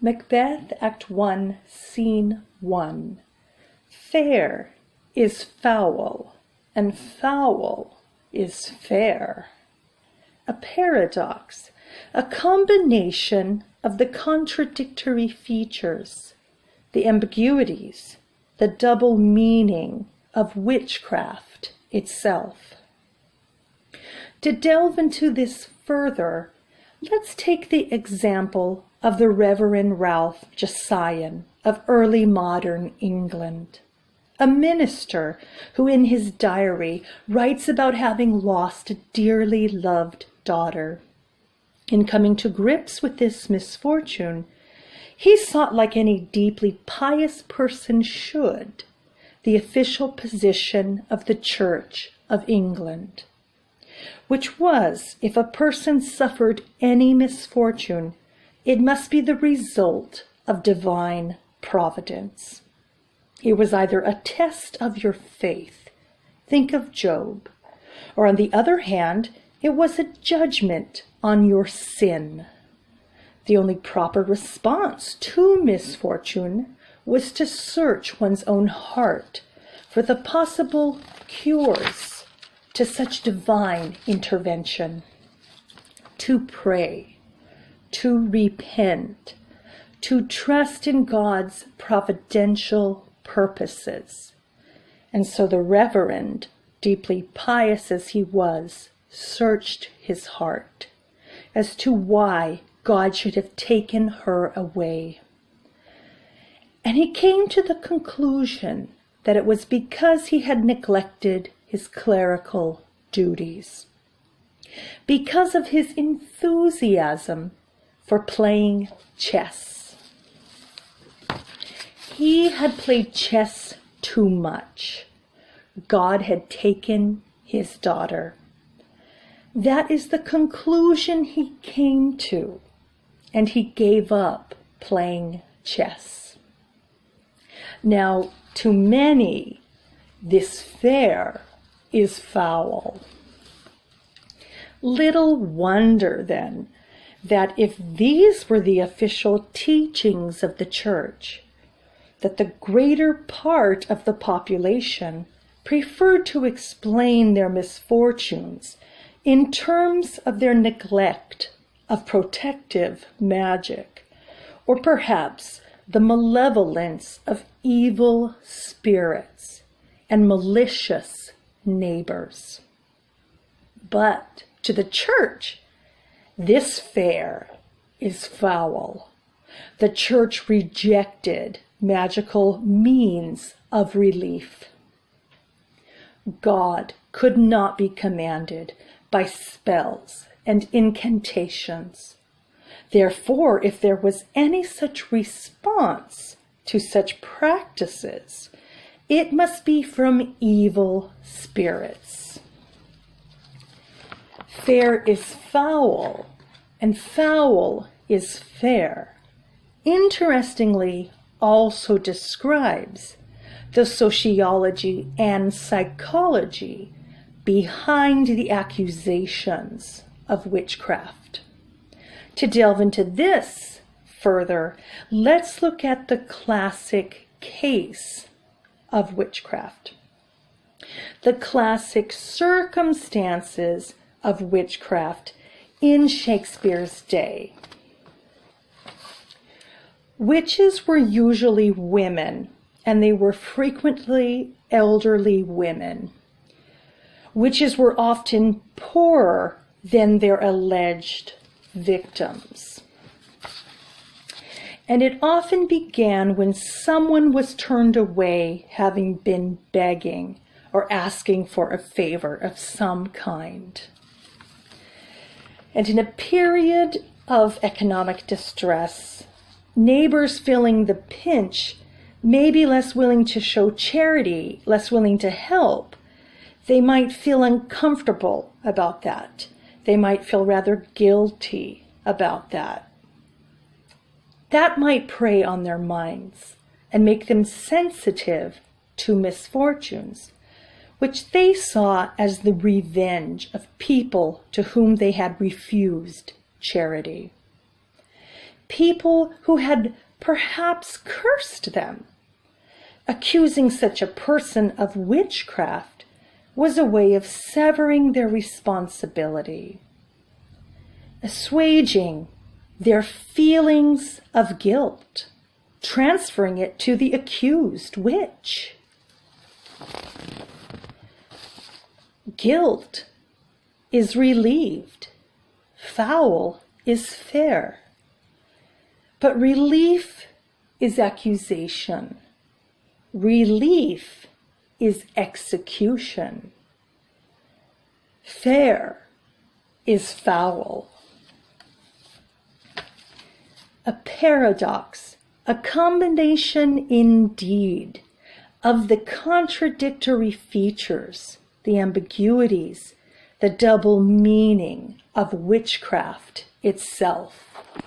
Macbeth, Act 1, Scene 1. Fair is foul, and foul is fair. A paradox, a combination of the contradictory features, the ambiguities, the double meaning of witchcraft itself. To delve into this further, let's take the example of the Reverend Ralph Josian of early modern England, a minister who in his diary writes about having lost a dearly loved daughter. In coming to grips with this misfortune, he sought, like any deeply pious person should, the official position of the Church of England, which was, if a person suffered any misfortune, it must be the result of divine providence. It was either a test of your faith, think of Job, or on the other hand, it was a judgment on your sin. The only proper response to misfortune was to search one's own heart for the possible cures to such divine intervention, to pray, to repent, to trust in God's providential purposes. And so the Reverend, deeply pious as he was, searched his heart as to why God should have taken her away. And he came to the conclusion that it was because he had neglected his clerical duties, because of his enthusiasm for playing chess. He had played chess too much. God had taken his daughter. That is the conclusion he came to, and he gave up playing chess. Now, to many, this fair is foul. Little wonder, then, that if these were the official teachings of the Church, that the greater part of the population preferred to explain their misfortunes in terms of their neglect of protective magic, or perhaps the malevolence of evil spirits and malicious neighbors. But to the Church, this fair is foul. The Church rejected magical means of relief. God could not be commanded by spells and incantations. Therefore, if there was any such response to such practices, it must be from evil spirits. Fair is foul, and foul is fair. Interestingly, also describes the sociology and psychology behind the accusations of witchcraft. To delve into this further, let's look at the classic case of witchcraft. The classic circumstances of witchcraft in Shakespeare's day. Witches were usually women, and they were frequently elderly women. Witches were often poorer than their alleged victims. And it often began when someone was turned away having been begging or asking for a favor of some kind. And in a period of economic distress, neighbors feeling the pinch may be less willing to show charity, less willing to help. They might feel uncomfortable about that. They might feel rather guilty about that. That might prey on their minds and make them sensitive to misfortunes, which they saw as the revenge of people to whom they had refused charity. people who had perhaps cursed them. Accusing such a person of witchcraft was a way of severing their responsibility, assuaging their feelings of guilt, transferring it to the accused witch. Guilt is relieved. Foul is fair. But relief is accusation. Relief is execution. Fair is foul. A paradox, a combination indeed of the contradictory features, the ambiguities, the double meaning of witchcraft itself.